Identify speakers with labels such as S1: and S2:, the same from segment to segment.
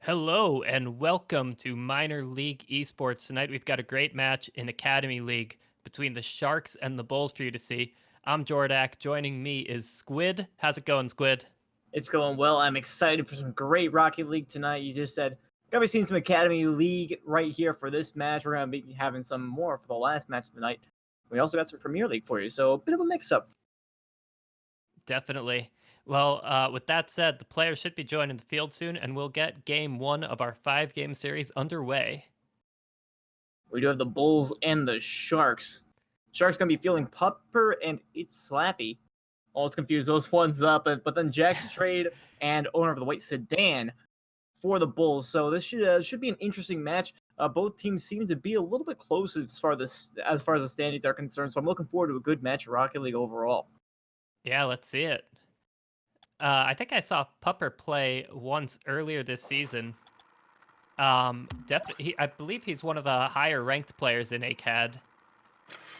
S1: Hello and welcome to Minor League Esports. Tonight we've got a great match in Academy League between the Sharks and the Bulls for you to see. I'm Jordak. Joining me is Squid. How's it going, Squid?
S2: It's going well. I'm excited for some great Rocket League tonight. You just said gonna be seeing some Academy League right here for this match. We're gonna be having some more for the last match of the night. We also got some Premier League for you, so a bit of a mix-up.
S1: Definitely. Well, with that said, the players should be joining the field soon, and we'll get game one of our five-game series underway.
S2: We do have the Bulls and the Sharks. Sharks gonna be fielding Pupper and It's Slappy. Almost confused those ones up, but then Jack's trade and owner of the White Sedan for the Bulls. So this should be an interesting match. Both teams seem to be a little bit close as far as the standings are concerned. So I'm looking forward to a good match of Rocket League overall.
S1: Yeah, let's see it. I think I saw Pupper play once earlier this season. Definitely, I believe he's one of the higher ranked players in ACAD.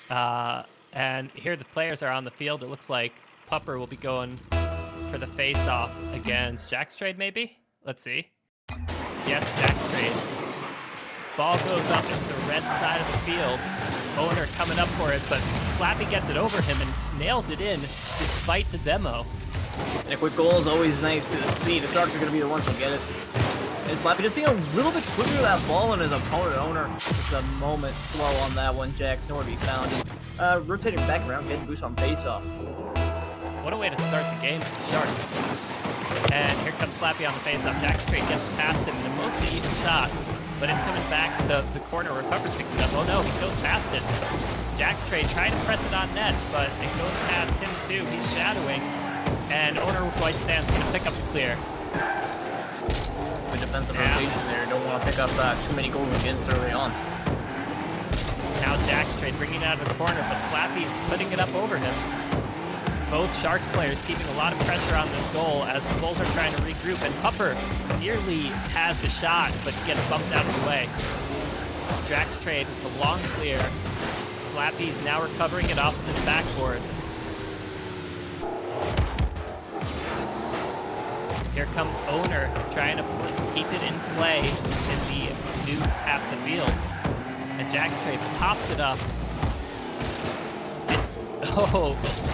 S1: Uh, and here the players are on the field. It looks like Pupper will be going for the face-off against Jack's trade, maybe? Let's see. Yes, Jack's trade. Ball goes up into the red side of the field. Owner coming up for it, but Slappy gets it over him and nails it in despite the demo.
S2: And a quick goal is always nice to see. The Sharks are going to be the ones who get it. And Slappy just being a little bit quicker with that ball than his opponent. Owner just a moment slow on that one. Jack's nowhere to be found. Rotating back around, getting boost on face-off.
S1: What a way to start the game for the Sharks. And here comes Slappy on the face-off. Jack's trade gets past him in a mostly even shot, but it's coming back to the corner where Pupper picks it up. Oh no, he goes past it. Jack's trade trying to press it on net, but it goes past him too. He's shadowing, and owner with White Stand's gonna pick up the clear.
S2: Good defensive rotation there. Don't want to pick up too many goals against early on.
S1: Now Jack's trade bringing it out of the corner, but Slappy's putting it up over him. Both Sharks players keeping a lot of pressure on this goal as the Bulls are trying to regroup, and Pupper nearly has the shot, but gets bumped out of the way. Jack's trade with the long clear. Slappy's now recovering it off of his backboard. Here comes Owner trying to keep it in play in the new half of the field. And Jack's trade pops it up.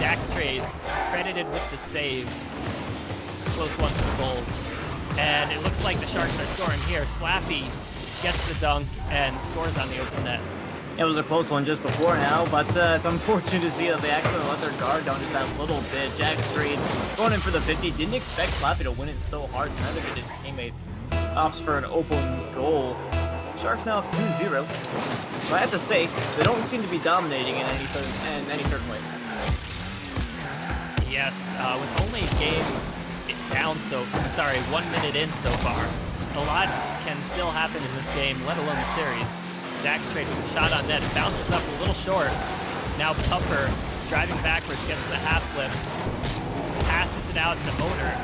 S1: Jack's trade credited with the save. Close one for the Bulls. And it looks like the Sharks are scoring here. Slappy gets the dunk and scores on the open net.
S2: It was a close one just before now, but it's unfortunate to see that they accidentally let their guard down just that little bit. Jack's trade going in for the 50. Didn't expect Slappy to win it so hard. Neither did his teammate. Opts for an open goal. Sharks now have 2-0. But I have to say, they don't seem to be dominating in any certain way.
S1: Yes, with only a game down 1 minute in so far, a lot can still happen in this game, let alone the series. Jack's trade with a shot on net, it bounces up a little short. Now Pupper driving backwards, gets the half flip, passes it out to Owner.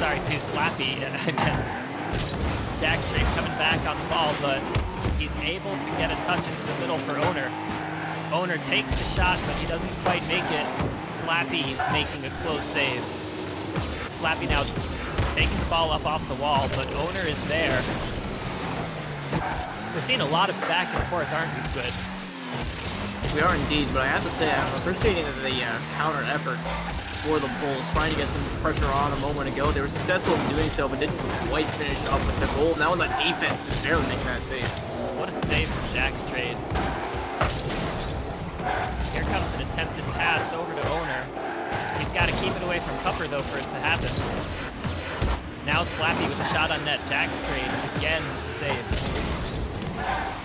S1: Sorry, to Slappy. Jack's trade coming back on the ball, but he's able to get a touch into the middle for Owner. Owner takes the shot, but he doesn't quite make it. Slappy making a close save. Slappy now taking the ball up off the wall, but Owner is there. We're seeing a lot of back and forth, aren't we, Squid?
S2: We are indeed, but I have to say I'm appreciating the counter effort for the Bulls, trying to get some pressure on a moment ago. They were successful in doing so, but didn't quite finish up with the goal. Now on the defense is barely making that save.
S1: What a save from Jack's trade. Here comes an attempted pass over to Owner. He's got to keep it away from Pupper, though, for it to happen. Now Slappy with a shot on net. Jack's trade again save.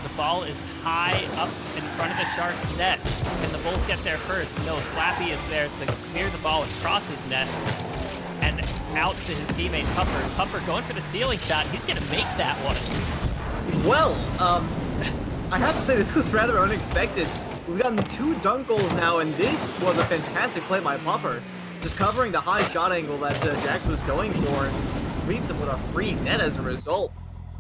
S1: The ball is high up in front of the Sharks' net. Can the Bulls get there first? No, Slappy is there to clear the ball across his net and out to his teammate Pupper. Pupper going for the ceiling shot. He's going to make that one.
S2: Well, I have to say this was rather unexpected. We've gotten 2 dunk goals now, and this was a fantastic play by Pupper. Just covering the high shot angle that Jax was going for and leaves him with a free net as a result.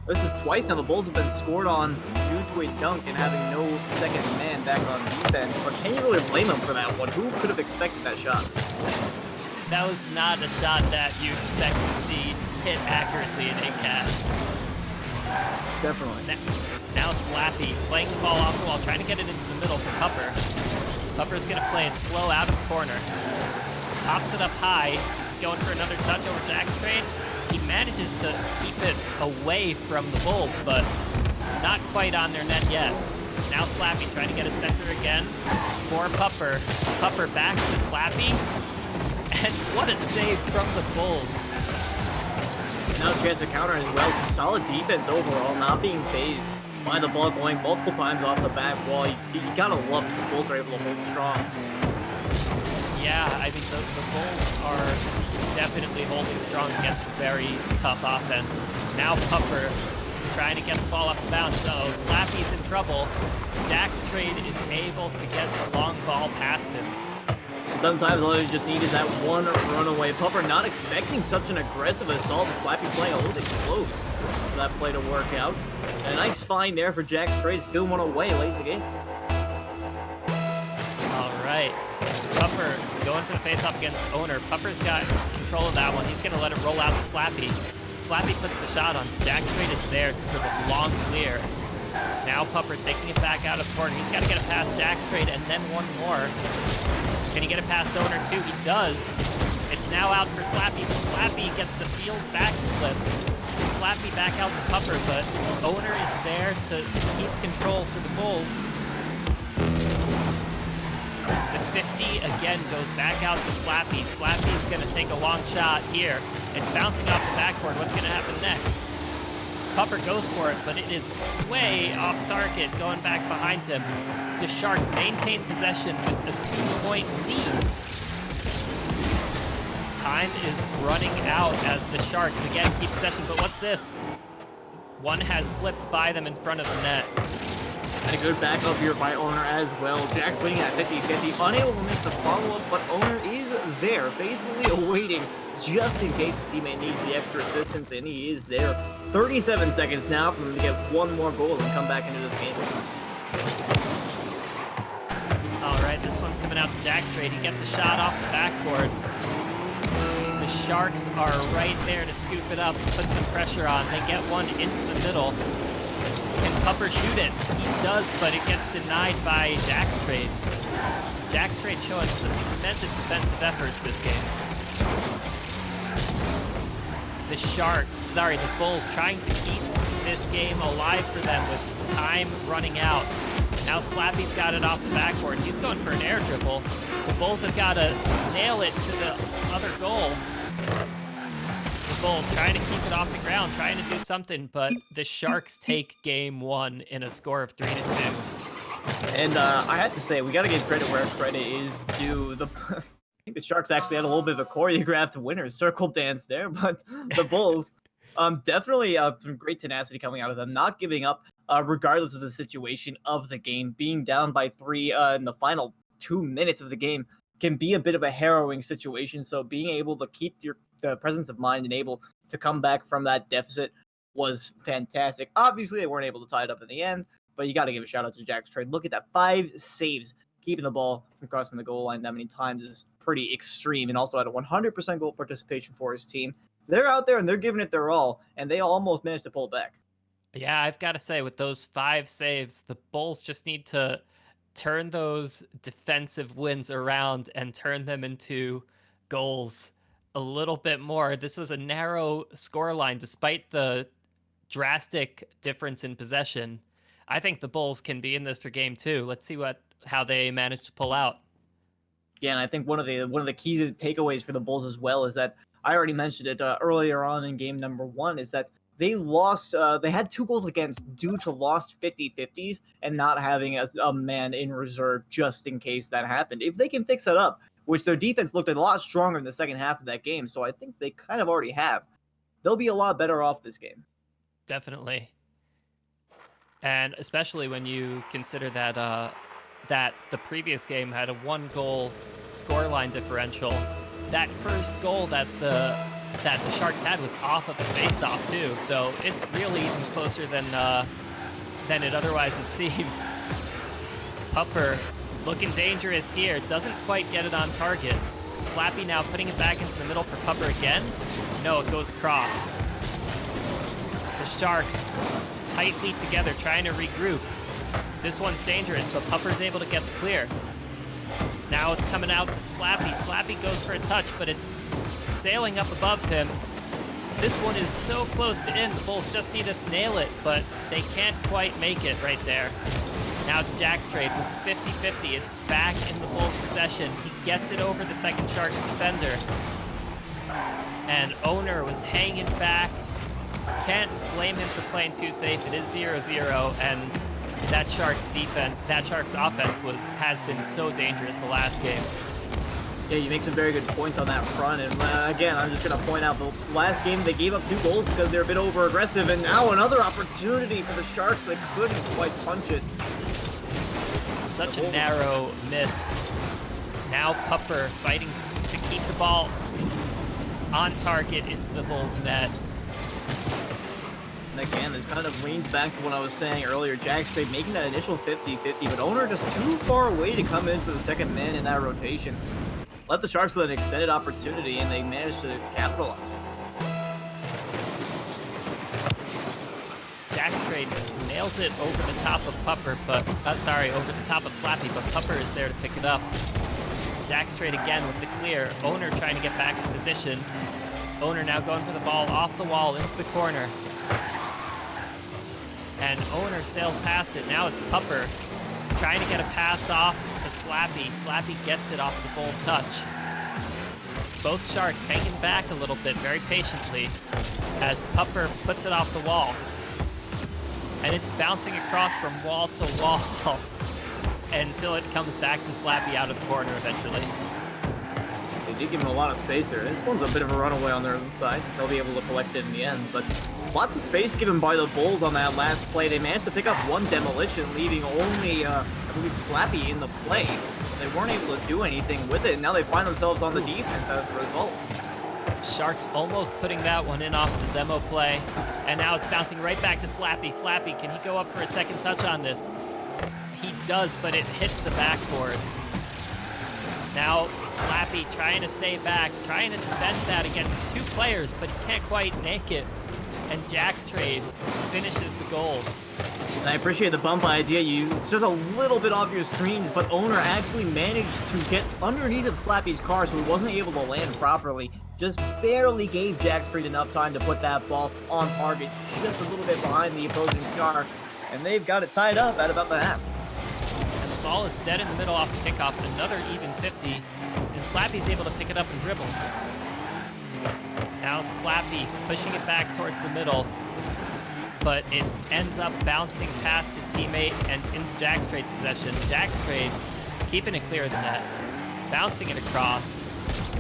S2: This is twice now the Bulls have been scored on due to a dunk and having no second man back on defense. But can you really blame him for that one? Who could have expected that shot?
S1: That was not a shot that you expect to see hit accuracy in 8-cast.
S2: Definitely.
S1: Now Slappy playing the ball off the wall, trying to get it into the middle for Pupper. Pupper's gonna play it slow out of the corner. Pops it up high, going for another touch over Jack's trade. He manages to keep it away from the Bulls, but not quite on their net yet. Now Slappy trying to get it center again. For Pupper. Pupper back to Slappy. And what a save from the Bulls.
S2: Now a chance to counter as well. Some solid defense overall, not being phased by the ball going multiple times off the back wall. You gotta love that the Bulls are able to hold strong.
S1: Yeah, I mean, the Bulls are definitely holding strong against very tough offense. Now Pupper trying to get the ball off the bounce. So Slappy's in trouble. Jack's trade is able to get the long ball past him.
S2: Sometimes all you just need is that one runaway. Pupper not expecting such an aggressive assault, and Slappy playing a little bit close for that play to work out. A nice find there for Jack's trade, still one away late in the game.
S1: All right, Pupper going for the face-off against Owner. Pupper's got control of that one. He's gonna let it roll out to Slappy. Slappy puts the shot on. Jack's trade is there for the long clear. Now Pupper taking it back out of the corner. He's got to get it past Jack's trade and then one more. Can he get it past Owner too? He does. It's now out for Slappy, but Slappy gets the field back slip. Slappy back out to Pupper, but Owner is there to keep control for the Bulls. The 50 again goes back out to Slappy. Slappy's gonna take a long shot here. It's bouncing off the backboard. What's gonna happen next? Pupper goes for it, but it is way off target, going back behind him. The Sharks maintain possession with a 2-point lead. Time is running out as the Sharks again keep possession, but what's this? One has slipped by them in front of the net.
S2: And a good backup here by Owner as well. Jack's waiting at 50-50, unable to make the follow-up, but Owner is there, faithfully awaiting just in case his teammate needs the extra assistance, and he is there. 37 seconds now for him to get one more goal and come back into this game.
S1: All right, this one's coming out to Jack's trade. He gets a shot off the backboard. The Sharks are right there to scoop it up, put some pressure on. They get one into the middle. Can Pupper shoot it? He does, but it gets denied by Jack's trade. Jack's trade showing some tremendous defensive efforts this game. The Bulls trying to keep this game alive for them with time running out. Now Slappy's got it off the backboard. He's going for an air dribble. The Bulls have got to nail it to the other goal. The Bulls trying to keep it off the ground, trying to do something, but the Sharks take game one in a score of 3-2.
S2: And I have to say, we got to give credit where credit is due. I think the Sharks actually had a little bit of a choreographed winner's circle dance there, but the Bulls, definitely some great tenacity coming out of them, not giving up regardless of the situation of the game. Being down by 3 in the final 2 minutes of the game can be a bit of a harrowing situation, so being able to keep the presence of mind and able to come back from that deficit was fantastic. Obviously, they weren't able to tie it up in the end, but you got to give a shout out to Jack's trade. Look at that, 5 saves. Keeping the ball from crossing the goal line that many times is pretty extreme, and also had a 100% goal participation for his team. They're out there and they're giving it their all, and they almost managed to pull it back.
S1: Yeah, I've got to say, with those 5 saves, the Bulls just need to turn those defensive wins around and turn them into goals a little bit more. This was a narrow scoreline despite the drastic difference in possession. I think the Bulls can be in this for game 2. Let's see how they manage to pull out.
S2: Yeah, and I think one of the keys and takeaways for the Bulls as well is that I already mentioned it earlier on in game number 1 is that they lost. They had 2 goals against due to lost 50-50s and not having a man in reserve just in case that happened. If they can fix that up, which their defense looked a lot stronger in the second half of that game, so I think they kind of already have, they'll be a lot better off this game.
S1: Definitely. And especially when you consider that that the previous game had a 1-goal scoreline differential. That first goal that the Sharks had was off of a face-off too, so it's really even closer than it otherwise would seem. Pupper looking dangerous here, doesn't quite get it on target. Slappy now putting it back into the middle for Pupper again. No, it goes across. The Sharks tightly together, trying to regroup. This one's dangerous, but Pupper's able to get the clear. Now it's coming out to Slappy. Slappy goes for a touch, but it's sailing up above him. This one is so close to in. The Bulls just need to nail it, but they can't quite make it right there. Now it's Jack's trade with 50-50. It's back in the Bulls' possession. He gets it over the second Sharks defender. And Owner was hanging back. Can't blame him for playing too safe. It is 0-0, and that Sharks defense, that Sharks offense has been so dangerous the last game.
S2: Yeah, you make some very good points on that front, and again, I'm just going to point out the last game they gave up 2 goals because they're a bit over-aggressive, and now another opportunity for the Sharks, but couldn't quite punch it.
S1: Such a narrow miss. Now Pupper fighting to keep the ball on target into the Bulls' net.
S2: And again, this kind of leans back to what I was saying earlier. Jack's trade making that initial 50-50, but Owner just too far away to come into the second man in that rotation. Let the Sharks with an extended opportunity, and they managed to capitalize.
S1: Jack's trade nails it over the top of Pupper, but over the top of Slappy, but Pupper is there to pick it up. Jack's trade again with the clear. Owner trying to get back to position. Owner now going for the ball off the wall into the corner. And Owner sails past it. Now it's Pupper trying to get a pass off to Slappy. Slappy gets it off the Bulls' touch. Both Sharks hanging back a little bit very patiently as Pupper puts it off the wall. And it's bouncing across from wall to wall until it comes back to Slappy out of the corner eventually.
S2: They did give him a lot of space there. This one's a bit of a runaway on their own side. They'll be able to collect it in the end, but lots of space given by the Bulls on that last play. They managed to pick up 1 demolition, leaving only, I believe, Slappy in the play. They weren't able to do anything with it, and now they find themselves on the defense as a result.
S1: Sharks almost putting that one in off the demo play, and now it's bouncing right back to Slappy. Slappy, can he go up for a second touch on this? He does, but it hits the backboard. Now Slappy trying to stay back, trying to defend that against 2 players, but he can't quite make it. And Jack's trade finishes the goal.
S2: And I appreciate the bump idea. It's just a little bit off your screens, but Owner actually managed to get underneath of Slappy's car, so he wasn't able to land properly. Just barely gave Jack's trade enough time to put that ball on target, just a little bit behind the opposing car. And they've got it tied up at about the half.
S1: And the ball is dead in the middle off the kickoff, another even 50. And Slappy's able to pick it up and dribble. Now Slappy pushing it back towards the middle, but it ends up bouncing past his teammate and into Jack's trade's possession. Jack's trade keeping it clear of the net, bouncing it across,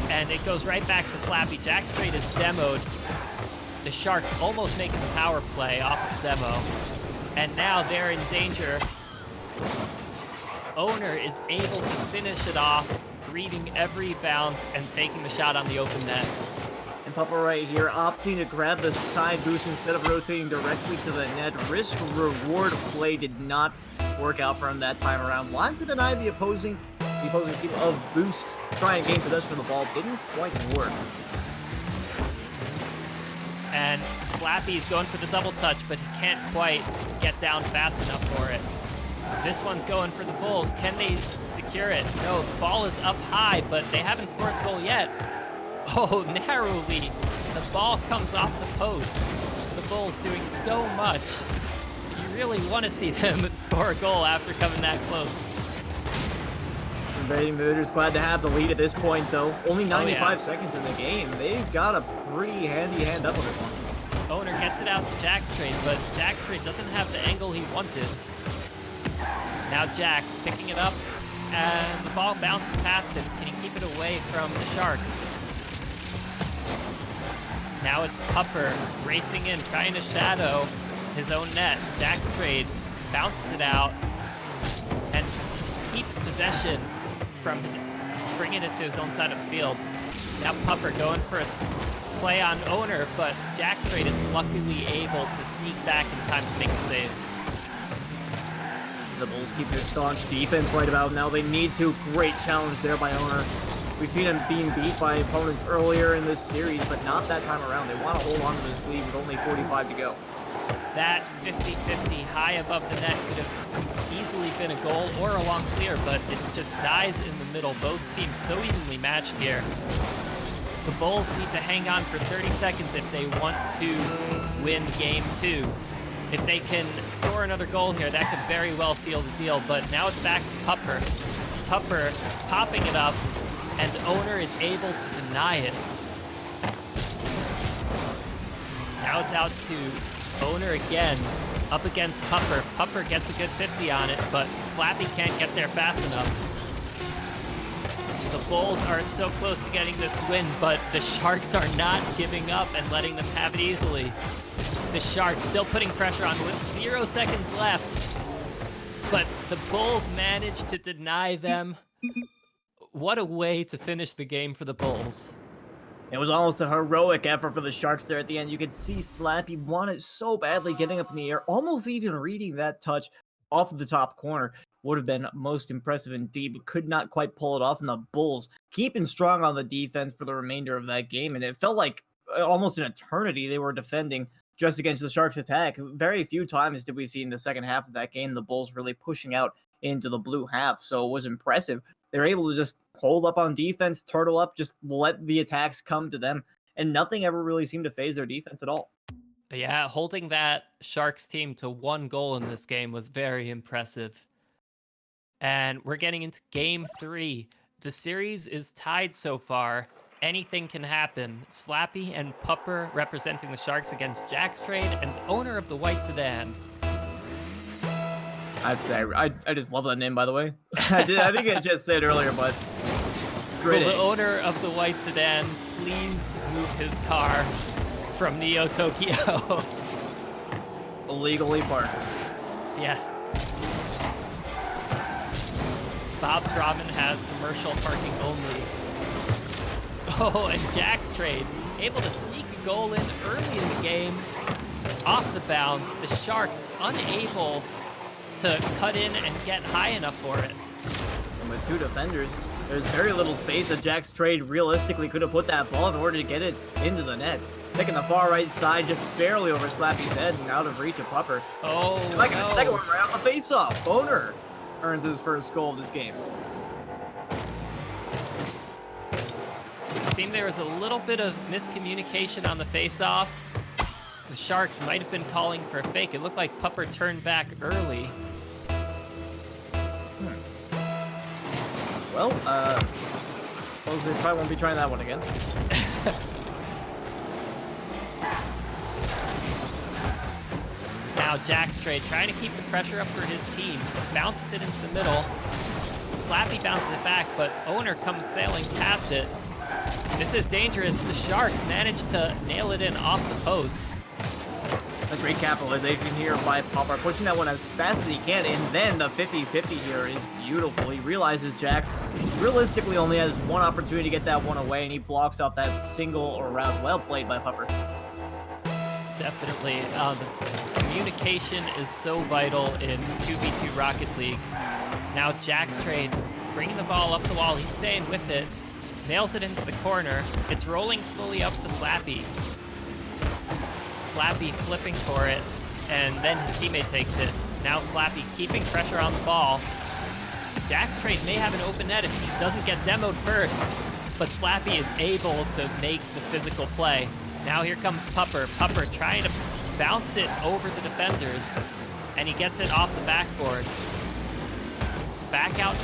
S1: and it goes right back to Slappy. Jack's trade is demoed. The Sharks almost making the power play off of demo, and now they're in danger. Owner is able to finish it off, reading every bounce and taking the shot on the open net.
S2: And Pupper right here opting to grab the side boost instead of rotating directly to the net. Risk-reward play did not work out for him that time around. Wanted to deny the opposing team of boost, trying to gain possession of the ball. Didn't quite work.
S1: And Slappy's going for the double touch, but he can't quite get down fast enough for it. This one's going for the Bulls. Can they secure it? No, the ball is up high, but they haven't scored the goal yet. Oh, narrowly. The ball comes off the post. The Bulls doing so much. You really want to see them score a goal after coming that close.
S2: They're just glad to have the lead at this point, though. Only 95 seconds in the game. They've got a pretty handy hand up on this one.
S1: Owner gets it out to Jack's trade, but Jack's trade doesn't have the angle he wanted. Now Jack's picking it up, and the ball bounces past him. Can he keep it away from the Sharks? Now it's Pupper racing in, trying to shadow his own net. Jack's trade bounces it out and keeps possession from bringing it to his own side of the field. Now Pupper going for a play on Owner, but Jack's trade is luckily able to sneak back in time to make the save. The
S2: Bulls keep their staunch defense right about now. They need to. Great challenge there by Owner. We've seen him being beat by opponents earlier in this series, but not that time around. They want to hold on to this lead with only 45 to go.
S1: That 50-50 high above the net could have easily been a goal or a long clear, but it just dies in the middle. Both teams so evenly matched here. The Bulls need to hang on for 30 seconds if they want to win game 2. If they can score another goal here, that could very well seal the deal, but now it's back to Pupper. Pupper popping it up, and Owner is able to deny it. Now it's out to Owner again, up against Pupper. Pupper gets a good 50 on it, but Slappy can't get there fast enough. The Bulls are so close to getting this win, but the Sharks are not giving up and letting them have it easily. The Sharks still putting pressure on with 0 seconds left, but the Bulls managed to deny them. What a way to finish the game for the Bulls.
S2: It was almost a heroic effort for the Sharks there at the end. You could see Slappy wanted so badly getting up in the air, almost even reading that touch off of the top corner. Would have been most impressive indeed, but could not quite pull it off. And the Bulls keeping strong on the defense for the remainder of that game. And it felt like almost an eternity they were defending just against the Sharks' attack. Very few times did we see in the second half of that game the Bulls really pushing out into the blue half. So it was impressive. They were able to just hold up on defense, turtle up, just let the attacks come to them. And nothing ever really seemed to phase their defense at all.
S1: Yeah, holding that Sharks team to 1 goal in this game was very impressive. And we're getting into game 3. The series is tied so far. Anything can happen. Slappy and Pupper representing the Sharks against Jack's Trade and Owner of the White Sedan.
S2: I'd say I just love that name, by the way. I think I just said earlier, but great.
S1: Will the owner of the White Sedan please move his car from Neo Tokyo?
S2: Illegally parked.
S1: Yes. Bob's Ramen has commercial parking only. Oh, and Jack's Trade able to sneak a goal in early in the game. Off the bounce, the Sharks unable to cut in and get high enough for it.
S2: And with 2 defenders, there's very little space that Jack's Trade realistically could have put that ball in order to get it into the net. Taking the far right side, just barely over Slappy's head and out of reach of Pupper.
S1: Oh,
S2: like
S1: no.
S2: The second one right off the face-off. Owner earns his first goal of this game.
S1: It seemed there was a little bit of miscommunication on the face-off. The Sharks might have been calling for a fake. It looked like Pupper turned back early.
S2: Well, they probably won't be trying that one again.
S1: Now Jack's Trade trying to keep the pressure up for his team. Bounces it into the middle. Slappy bounces it back, but Owner comes sailing past it. This is dangerous. The Sharks manage to nail it in off the post.
S2: A great capitalization here by Pupper, pushing that one as fast as he can, and then the 50-50 here is beautiful. He realizes Jax realistically only has one opportunity to get that one away, and he blocks off that single around. Well played by Pupper.
S1: Definitely. The communication is so vital in 2v2 Rocket League. Now Jack's Trade bringing the ball up the wall. He's staying with it. Nails it into the corner. It's rolling slowly up to Slappy. Slappy flipping for it, and then his teammate takes it. Now Slappy keeping pressure on the ball. Jack's Trade may have an open net if he doesn't get demoed first, but Slappy is able to make the physical play. Now here comes Pupper. Pupper trying to bounce it over the defenders, and he gets it off the backboard. Back out.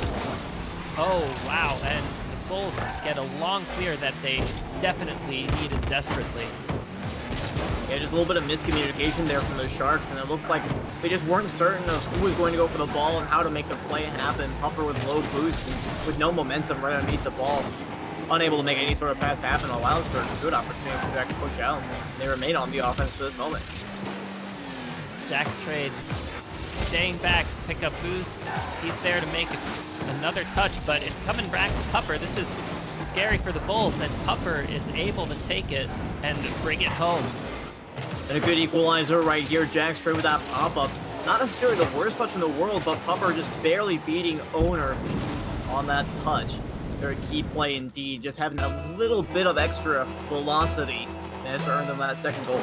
S1: Oh, wow, and the Bulls get a long clear that they definitely needed desperately.
S2: Yeah, just a little bit of miscommunication there from the Sharks, and it looked like they just weren't certain of who was going to go for the ball and how to make the play happen. Pupper with low boost and with no momentum right underneath the ball, unable to make any sort of pass happen, allows for a good opportunity for Jack to push out, and they remain on the offense to this moment.
S1: Jack's Trade staying back to pick up boost. He's there to make another touch, but it's coming back to Pupper. This is scary for the Bulls, and Pupper is able to take it and bring it home.
S2: And a good equalizer right here. Jack Trade with that pop-up. Not necessarily the worst touch in the world, but Pupper just barely beating Owner on that touch. They're a key play indeed, just having a little bit of extra velocity managed to earn them that second goal.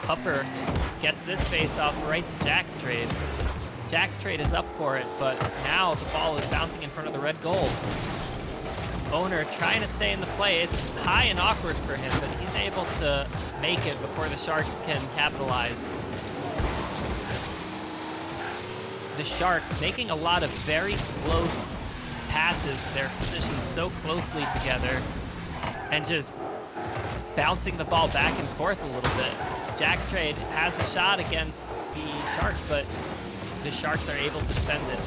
S1: Pupper gets this face off right to Jack's trade. Jack's trade is up for it, but now the ball is bouncing in front of the red goal. Owner trying to stay in the play. It's high and awkward for him, but he's able to make it before the Sharks can capitalize. The Sharks making a lot of very close passes. They're positioned so closely together and just bouncing the ball back and forth a little bit. Jack's trade has a shot against the Sharks, but the Sharks are able to defend it.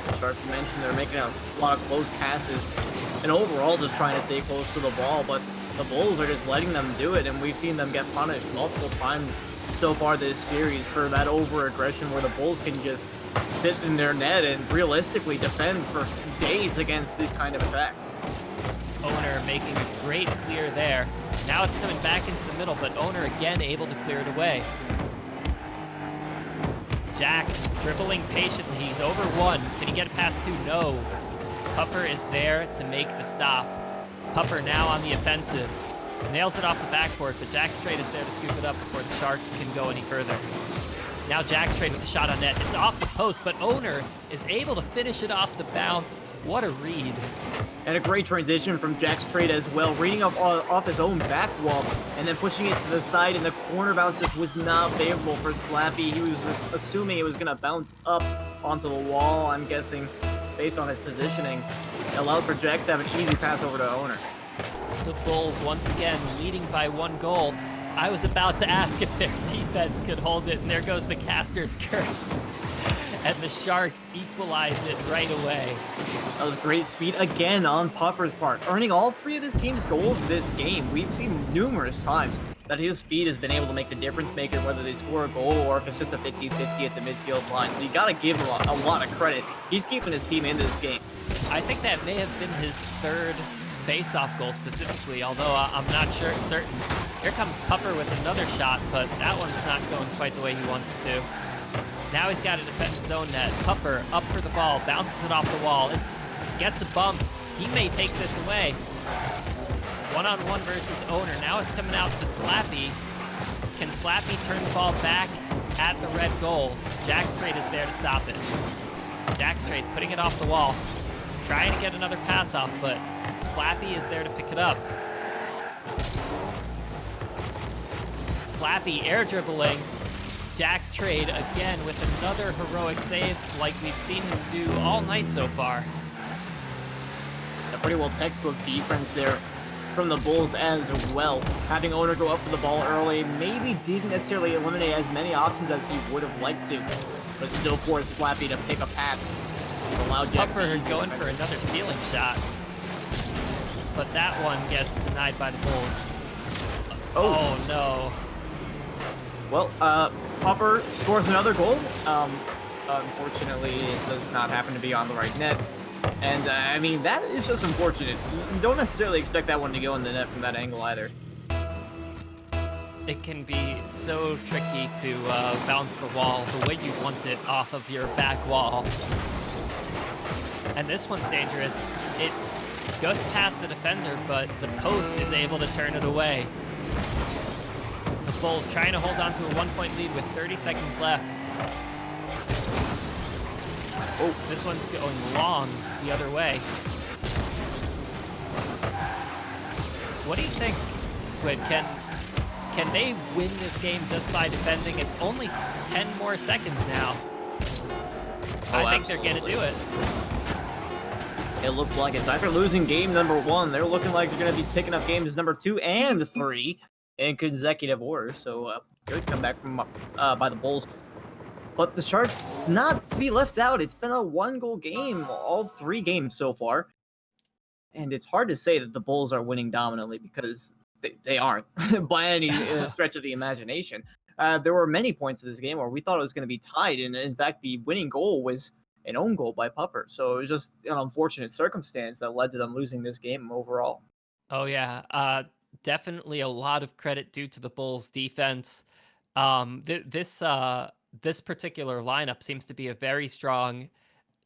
S2: The Sharks, you mentioned, they're making a lot of close passes and overall just trying to stay close to the ball, but the Bulls are just letting them do it, and we've seen them get punished multiple times so far this series for that over-aggression where the Bulls can just sit in their net and realistically defend for days against these kind of attacks.
S1: Owner making a great clear there. Now it's coming back into the middle, but Owner again able to clear it away. Jax dribbling patiently. He's over one. Can he get it past two? No. Pupper is there to make the stop. Pupper now on the offensive. Nails it off the backboard, but Jack's trade is there to scoop it up before the Sharks can go any further. Now Jack's trade with the shot on net. It's off the post, but Owner is able to finish it off the bounce. What a read.
S2: And a great transition from Jack's trade as well, reading off his own back wall and then pushing it to the side, and the corner bounce just was not favorable for Slappy. He was assuming it was going to bounce up onto the wall, I'm guessing, based on his positioning. It allows for Jax to have an easy pass over to Owner.
S1: The Bulls once again leading by 1 goal. I was about to ask if their defense could hold it, and there goes the caster's curse. And the Sharks equalize it right away.
S2: That was great speed again on Pupper's part, earning all 3 of his team's goals this game. We've seen numerous times that his speed has been able to make the difference maker, whether they score a goal or if it's just a 50-50 at the midfield line. So you got to give him a lot of credit. He's keeping his team into this game.
S1: I think that may have been his 3rd face-off goal specifically, although I'm not certain. Here comes Pupper with another shot, but that one's not going quite the way he wants it to. Now he's got to defend his own net. Pupper up for the ball, bounces it off the wall. It gets a bump. He may take this away. 1-on-1 versus Owner. Now it's coming out to Slappy. Can Slappy turn the ball back at the red goal? Jack's trade is there to stop it. Jack's trade putting it off the wall. Trying to get another pass off, but Slappy is there to pick it up. Slappy air dribbling. Jack's trade again with another heroic save like we've seen him do all night so far.
S2: A pretty well textbook defense there from the Bulls as well. Having Owner go up for the ball early maybe didn't necessarily eliminate as many options as he would have liked to, but still forced Slappy to pick a path.
S1: Pupper going for another ceiling shot, but that one gets denied by the Bulls. Oh no.
S2: Well, Pupper scores another goal. Unfortunately, it does not happen to be on the right net. And, I mean, that is just unfortunate. You don't necessarily expect that one to go in the net from that angle either.
S1: It can be so tricky to bounce the wall the way you want it off of your back wall. And this one's dangerous. It goes past the defender, but the post is able to turn it away. The Bulls trying to hold on to a 1-point lead with 30 seconds left. Oh, this one's going long the other way. What do you think, Squid? Can they win this game just by defending? It's only 10 more seconds now. I think they're going to do it.
S2: It looks like it's after losing game number 1. They're looking like they're going to be picking up games number 2 and 3 in consecutive order. So good comeback from by the Bulls. But the Sharks, not to be left out. It's been a 1-goal game, all 3 games so far. And it's hard to say that the Bulls are winning dominantly because they aren't by any stretch of the imagination. There were many points of this game where we thought it was going to be tied. And in fact, the winning goal was an own goal by Pupper. So it was just an unfortunate circumstance that led to them losing this game overall.
S1: Oh, yeah. Definitely a lot of credit due to the Bulls' defense. This particular lineup seems to be a very strong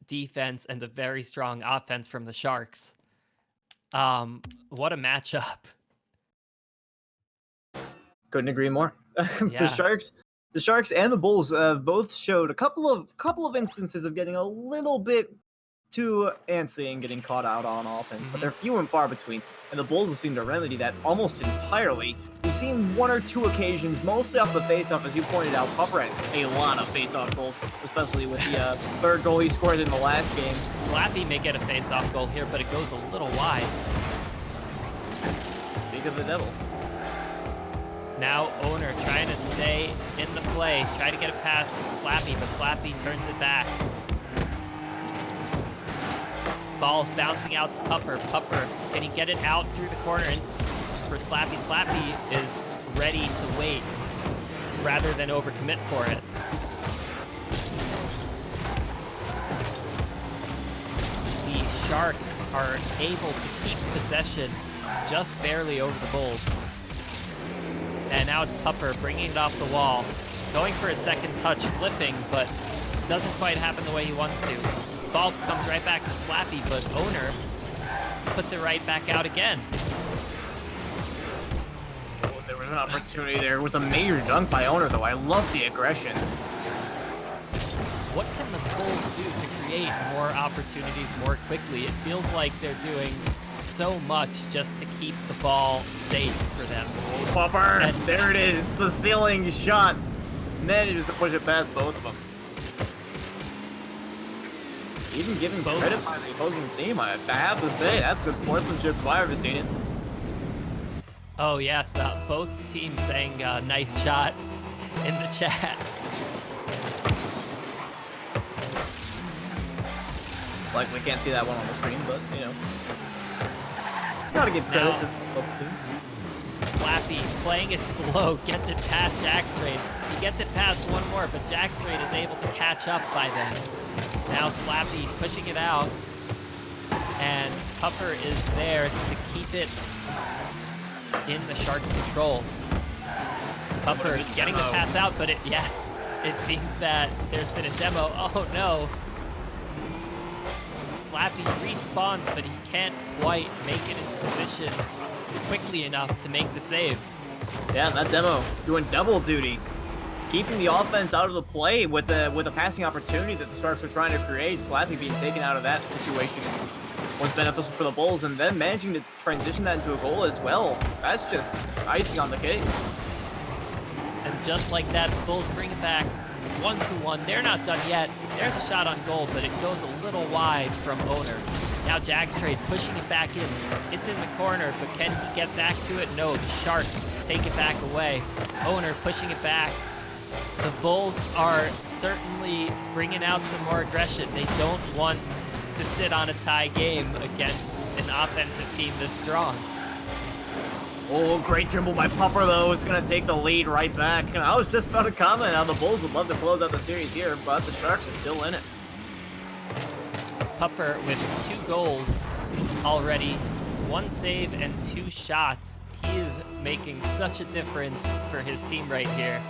S1: defense and a very strong offense from the Sharks. What a matchup.
S2: Couldn't agree more. the
S1: Yeah.
S2: Sharks and the Bulls both showed a couple of instances of getting a little bit too antsy and getting caught out on offense, but they're few and far between, and the Bulls have seemed to remedy that almost entirely. We've seen one or two occasions, mostly off the faceoff, as you pointed out. Pupper had a lot of faceoff goals, especially with the third goal he scored in the last game.
S1: Slappy may get a faceoff goal here, but it goes a little wide.
S2: Speak of the devil.
S1: Now Owner trying to stay in the play, try to get it past Slappy, but Slappy turns it back. Ball's bouncing out to Pupper. Pupper, can he get it out through the corner for Slappy? Slappy is ready to wait rather than overcommit for it. The Sharks are able to keep possession just barely over the Bulls. And now it's Pupper bringing it off the wall, going for a second touch, flipping, but doesn't quite happen the way he wants to. Ball comes right back to Slappy, but Owner puts it right back out again.
S2: Oh, there was an opportunity there. It was a major dunk by Owner, though. I love the aggression.
S1: What can the Bulls do to create more opportunities more quickly? It feels like they're doing so much just to keep the ball safe for them.
S2: Oh, Pupper! And there it is, the ceiling shot. Manages to push it past both of them. Even giving credit by the opposing team, I have to say, that's good sportsmanship if I've ever seen it.
S1: Oh yes, both teams saying nice shot in the chat.
S2: Likely can't see that one on the screen, but, you know. Gotta give credit to both teams.
S1: Slappy playing it slow, gets it past Jackstrade. He gets it past one more, but Jackstrade is able to catch up by then. Now Slappy pushing it out, and Pupper is there to keep it in the Sharks' control. Pupper getting the pass out, but it seems that there's been a demo. Oh no. Slappy respawns, but he can't quite make it into position quickly enough to make the save.
S2: Yeah, that demo doing double duty. Keeping the offense out of the play with a passing opportunity that the Sharks were trying to create. Slappy being taken out of that situation was beneficial for the Bulls, and then managing to transition that into a goal as well. That's just icing on the cake.
S1: And just like that, the Bulls bring it back 1-1. They're not done yet. There's a shot on goal, but it goes a little wide from Owner. Now Jackstrade pushing it back in. It's in the corner, but can he get back to it? No, the Sharks take it back away. Owner pushing it back. The Bulls are certainly bringing out some more aggression. They don't want to sit on a tie game against an offensive team this strong.
S2: Oh, great dribble by Pupper, though. It's going to take the lead right back. And I was just about to comment how the Bulls would love to close out the series here, but the Sharks are still in it.
S1: Pupper with 2 goals already, 1 save and 2 shots. He is making such a difference for his team right here.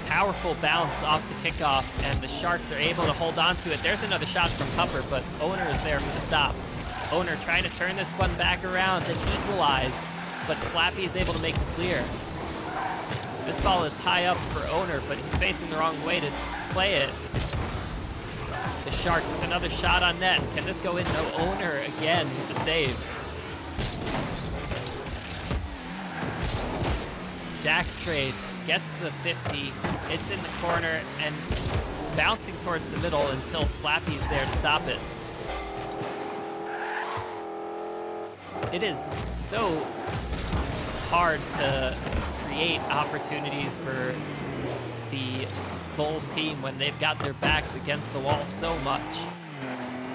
S1: Powerful bounce off the kickoff, and the Sharks are able to hold on to it. There's another shot from Pupper, but Owner is there for the stop. Owner trying to turn this one back around and equalize, but Slappy is able to make the clear. This ball is high up for Owner, but he's facing the wrong way to play it. The Sharks with another shot on net. Can this go in? No, Owner again with the save. Jackstrade gets the 50. It's in the corner and bouncing towards the middle until Slappy's there to stop it. It is so hard to create opportunities for the Bulls team when they've got their backs against the wall so much.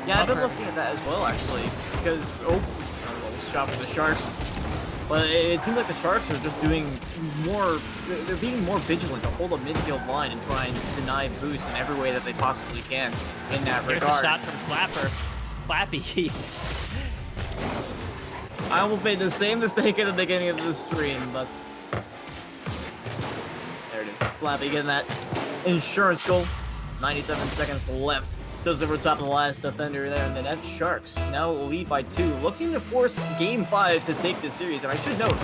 S2: Yeah, I've been looking at that as well, actually, because, shot for the Sharks. But it seems like the Sharks are just doing more, they're being more vigilant to hold a midfield line and try and deny boosts in every way that they possibly can in that regard.
S1: Here's a shot from Slappy.
S2: I almost made the same mistake at the beginning of the stream, but there it is. series. Slappy getting that insurance goal. 97 seconds left. Goes over top of the last defender there, and the Net Sharks now lead by 2, looking to force Game 5 to take the series. And I should note,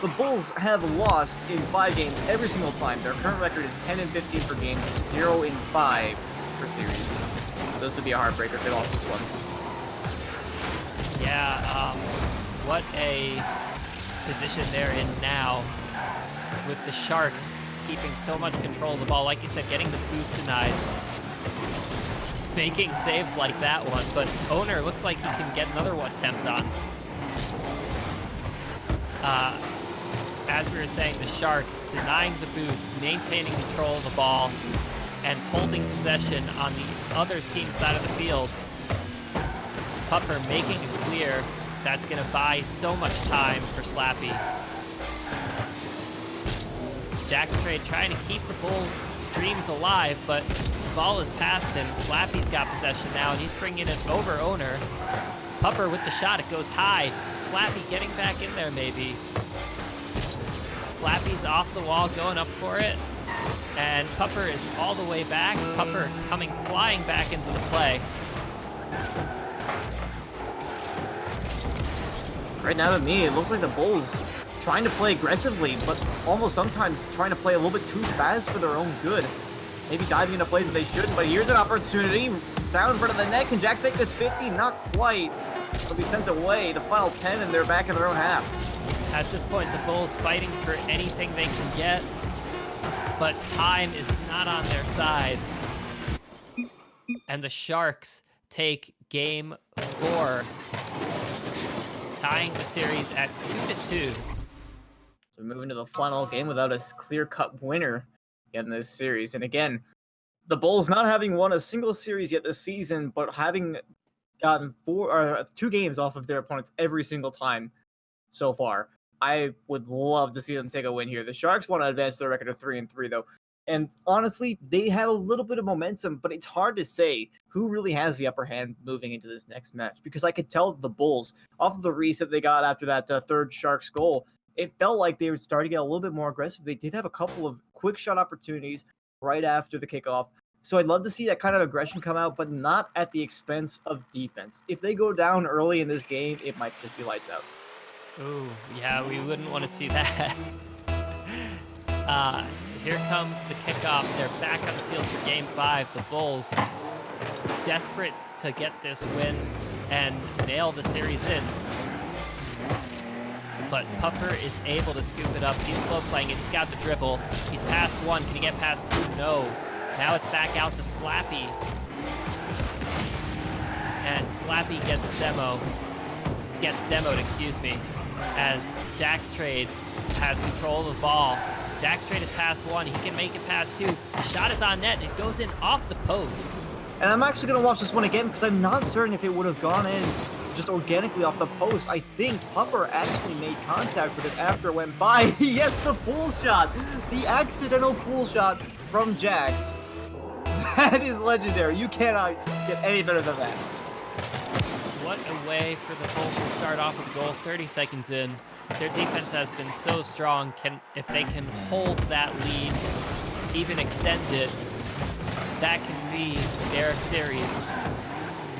S2: the Bulls have lost in 5 games every single time. Their current record is 10-15 for games, 0-5 for series. This would be a heartbreaker if they lost this one.
S1: Yeah, what a position they're in now with the Sharks keeping so much control of the ball. Like you said, getting the boost denied, making saves like that one, but Owner looks like he can get another one attempt on. As we were saying, the Sharks denying the boost, maintaining control of the ball, and holding possession on the other team's side of the field. Pupper making it clear that's going to buy so much time for Slappy. Jack's Trade trying to keep the Bulls' dreams alive, but the ball is past him. Slappy's got possession now, and he's bringing it over Owner. Pupper with the shot, it goes high. Slappy getting back in there maybe. Slappy's off the wall, going up for it. And Pupper is all the way back. Pupper coming flying back into the play.
S2: Right now to me, it looks like the Bulls trying to play aggressively, but almost sometimes trying to play a little bit too fast for their own good. Maybe diving into plays that they shouldn't, but here's an opportunity. Down in front of the net. Can Jacks make this 50? Not quite. They'll be sent away. The final 10, and they're back in their own half.
S1: At this point, the Bulls fighting for anything they can get, but time is not on their side. And the Sharks take game 4, tying the series at 2-2.
S2: So moving to the final game without a clear-cut winner in this series. And again, the Bulls not having won a single series yet this season, but having gotten 2 games off of their opponents every single time so far. I would love to see them take a win here. The Sharks want to advance their record of 3-3 though. And honestly, they had a little bit of momentum, but it's hard to say who really has the upper hand moving into this next match, because I could tell the Bulls, off of the reset they got after that third Sharks goal, it felt like they were starting to get a little bit more aggressive. They did have a couple of quick shot opportunities right after the kickoff. So I'd love to see that kind of aggression come out, but not at the expense of defense. If they go down early in this game, it might just be lights out.
S1: Ooh, yeah, we wouldn't want to see that. Here comes the kickoff. They're back on the field for Game 5. The Bulls desperate to get this win and nail the series in. But Pupper is able to scoop it up. He's slow playing it. He's got the dribble. He's past 1. Can he get past 2? No. Now it's back out to Slappy. And Slappy gets demoed, excuse me, as Jack's Trade has control of the ball. Jack's Trade is past 1. He can make it past 2. The shot is on net. It goes in off the post.
S2: And I'm actually going to watch this one again because I'm not certain if it would have gone in just organically off the post. I think Pupper actually made contact with it after it went by. Yes, the pull shot. The accidental pull shot from Jax. That is legendary. You cannot get any better than that.
S1: What a way for the Bulls to start off with a goal 30 seconds in. Their defense has been so strong. If they can hold that lead, even extend it, that can be their series.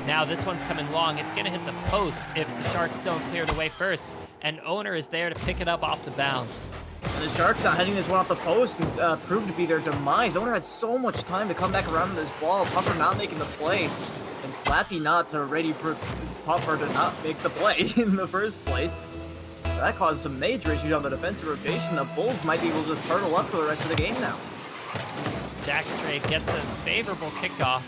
S1: Now this one's coming long. It's going to hit the post if the Sharks don't clear it away first. And Owner is there to pick it up off the bounce.
S2: And the Sharks not heading this one off the post and proved to be their demise. Owner had so much time to come back around to this ball. Pupper not making the play. And Slappy not ready for Pupper to not make the play in the first place. That caused some major issues on the defensive rotation. The Bulls might be able to just turtle up for the rest of the game now.
S1: Jack's Trade gets a favorable kickoff.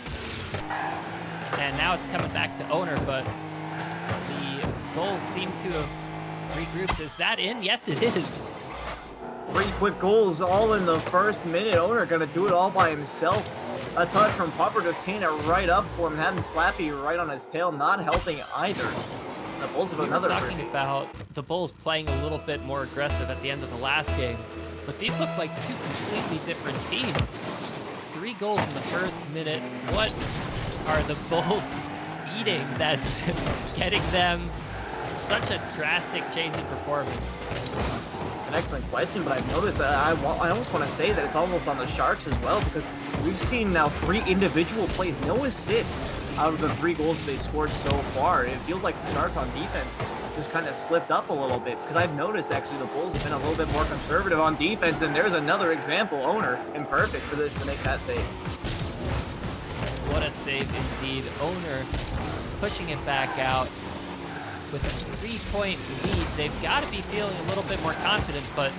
S1: And now it's coming back to Owner, but the Bulls seem to have regrouped. Is that in? Yes, it is.
S2: 3 quick goals all in the first minute. Owner gonna do it all by himself. A touch from Pupper just teeing it right up for him, having Slappy right on his tail, not helping either. The Bulls have another.
S1: We were talking about the Bulls playing a little bit more aggressive at the end of the last game, but these look like 2 completely different teams. 3 goals in the first minute. What are the Bulls eating that's getting them such a drastic change in performance?
S2: And an excellent question, but I've noticed that I almost want to say that it's almost on the Sharks as well, because we've seen now 3 individual plays, no assists out of the 3 goals that they scored so far. It feels like the Sharks on defense just kind of slipped up a little bit, because I've noticed actually the Bulls have been a little bit more conservative on defense, and there's another example. Owner in perfect position to make that save.
S1: What a save indeed. Owner pushing it back out with a 3-point lead. They've got to be feeling a little bit more confident, but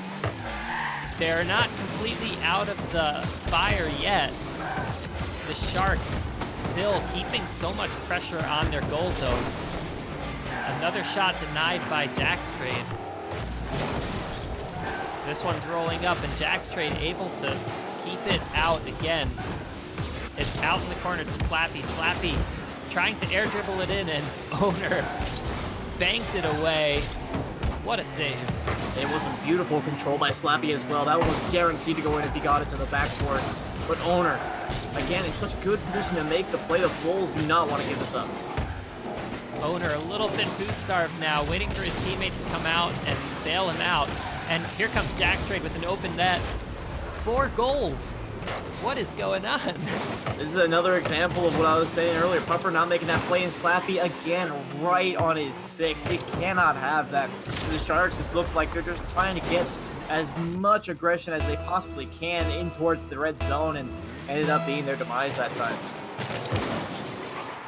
S1: they're not completely out of the fire yet. The Sharks still keeping so much pressure on their goal zone. Another shot denied by Jackstrade. This one's rolling up, and Jackstrade able to keep it out again. It's out in the corner to Slappy. Slappy trying to air dribble it in, and Owner banks it away. What a save.
S2: It was a beautiful control by Slappy as well. That one was guaranteed to go in if he got it to the backboard. But Owner, again, in such good position to make the play. The Bulls do not want to give this up.
S1: Owner a little bit boost-starved now, waiting for his teammates to come out and bail him out. And here comes Jackstrade with an open net. 4 goals. What is going on?
S2: This is another example of what I was saying earlier. Pupper not making that play, and Slappy again right on his 6. You cannot have that. The Sharks just look like they're just trying to get as much aggression as they possibly can in towards the red zone, and ended up being their demise that time.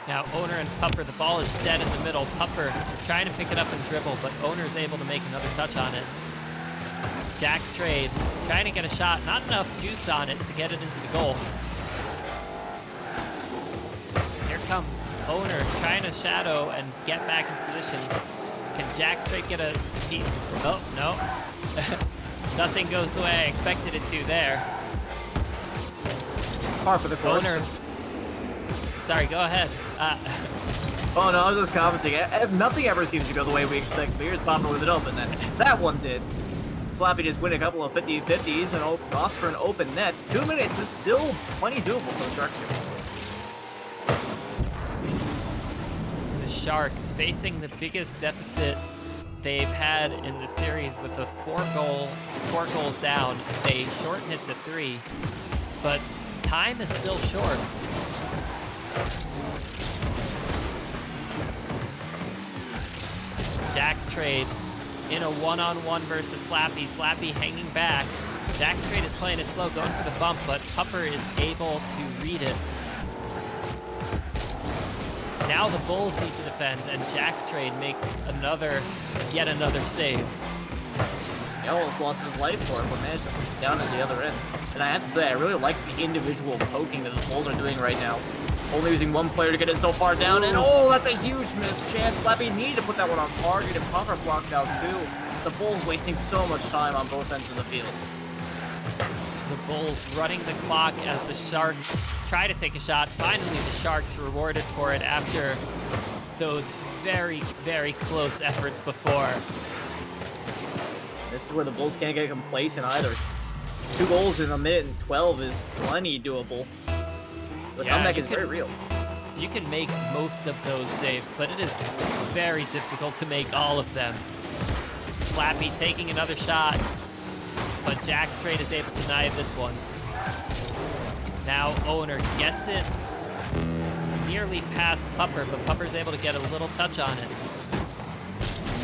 S1: Now Owner and Pupper, the ball is dead in the middle. Pupper trying to pick it up and dribble, but Owner's able to make another touch on it. Jackstrade trying to get a shot, not enough juice on it to get it into the goal. Here comes Owner trying to shadow and get back into position. Can Jackstrade get a piece? Oh, no. Nothing goes the way I expected it to there.
S2: Par for the course.
S1: Owner. Sorry, go ahead.
S2: Oh no, I was just commenting. Nothing ever seems to go the way we expect. But here's Papa with it open then. That one did. Slappy just win a couple of 50-50s and opts for an open net. 2 minutes is still plenty doable for the Sharks here.
S1: The Sharks facing the biggest deficit they've had in the series with the 4 goals down. They shorten it to 3, but time is still short. Jackstrade in a one-on-one versus Slappy. Slappy hanging back. Jackstrade is playing it slow, going for the bump, but Pupper is able to read it. Now the Bulls need to defend, and Jackstrade makes yet another save.
S2: He almost lost his life for it, but managed to push it down at the other end. And I have to say, I really like the individual poking that the Bulls are doing right now. Only using one player to get it so far down, and oh, that's a huge missed chance. Slappy needed to put that one on target, and Puffer blocked out too. The Bulls wasting so much time on both ends of the field.
S1: The Bulls running the clock as the Sharks try to take a shot. Finally, the Sharks rewarded for it after those very, very close efforts before.
S2: This is where the Bulls can't get complacent either. 2 goals in a minute and 12 is plenty doable. The comeback is very real.
S1: You can make most of those saves, but it is very difficult to make all of them. Slappy taking another shot, but Jackstrade is able to deny this one. Now Owner gets it nearly past Pupper, but Pupper's able to get a little touch on it.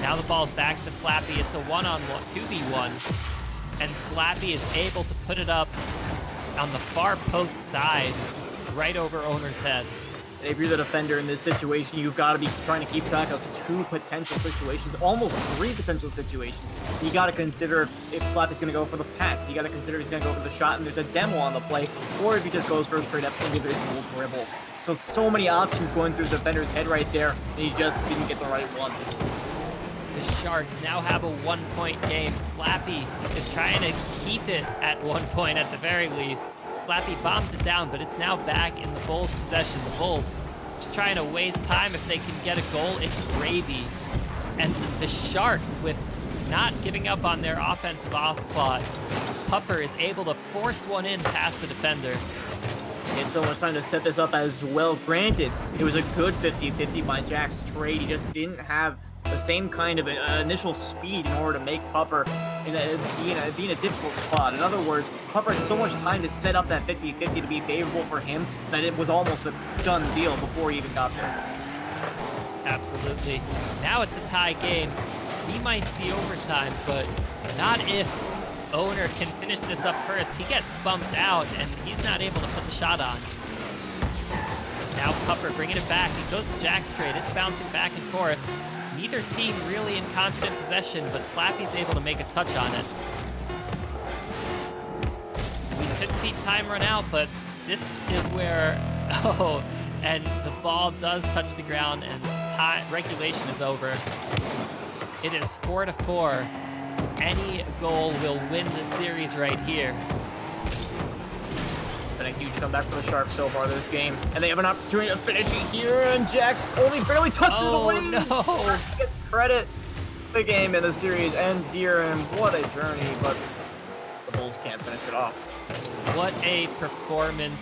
S1: Now the ball's back to Slappy. It's a 1-on-1, 2v1, and Slappy is able to put it up on the far post side, right over Owner's head.
S2: If you're the defender in this situation, you've got to be trying to keep track of 2 potential situations, almost 3 potential situations. You got to consider if Slappy's going to go for the pass. You got to consider if he's going to go for the shot and there's a demo on the play, or if he just goes for a straight up individual dribble. So many options going through the defender's head right there, and he just didn't get the right one.
S1: The Sharks now have a 1-point game. Slappy is trying to keep it at 1 point at the very least. Slappy bombs it down, but it's now back in the Bulls' possession. The Bulls just trying to waste time. If they can get a goal, it's gravy. And the Sharks, with not giving up on their offensive onslaught, Pupper is able to force one in past the defender.
S2: He had so much time to set this up as well. Granted, it was a good 50-50 by Jackstrade. He just didn't have the same kind of initial speed in order to make Pupper be in a difficult spot. In other words, Pupper had so much time to set up that 50-50 to be favorable for him that it was almost a done deal before he even got there.
S1: Absolutely. Now it's a tie game. We might see overtime, but not if Owner can finish this up first. He gets bumped out, and he's not able to put the shot on. Now Pupper bringing it back. He goes to Jack's trade. It's bouncing back and forth. Neither team really in confident possession, but Slappy's able to make a touch on it. We could see time run out, but this is where... Oh, and the ball does touch the ground, and regulation is over. It is 4-4. Any goal will win the series right here.
S2: Been a huge comeback for the Sharks so far this game, and they have an opportunity to finish it here, and Jax only barely touches it away.
S1: No!
S2: He gets credit. The game and the series ends here, and what a journey, but the Bulls can't finish it off.
S1: What a performance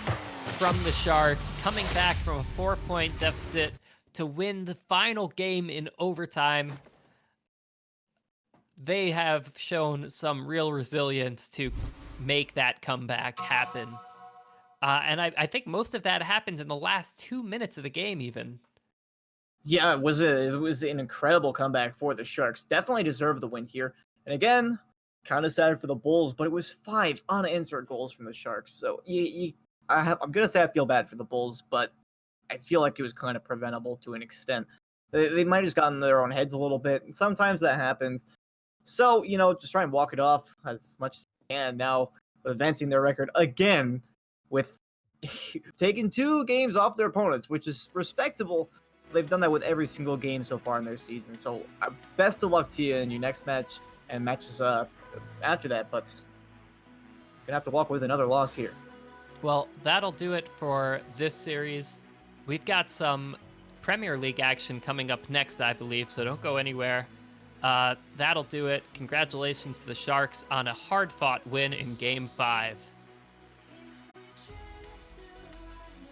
S1: from the Sharks, coming back from a 4-point deficit to win the final game in overtime. They have shown some real resilience to make that comeback happen. And I think most of that happened in the last 2 minutes of the game, even.
S2: Yeah, it was an incredible comeback for the Sharks. Definitely deserved the win here. And again, kind of sad for the Bulls, but it was 5 unanswered goals from the Sharks. So I'm gonna say I feel bad for the Bulls, but I feel like it was kind of preventable to an extent. They might have just gotten in their own heads a little bit, and sometimes that happens. So, just try and walk it off as much as you can. Now, advancing their record again with taking 2 games off their opponents, which is respectable. They've done that with every single game so far in their season. So, best of luck to you in your next match and matches after that. But gonna have to walk with another loss here.
S1: Well, that'll do it for this series. We've got some Premier League action coming up next, I believe, so don't go anywhere. That'll do it. Congratulations to the Sharks on a hard-fought win in Game 5.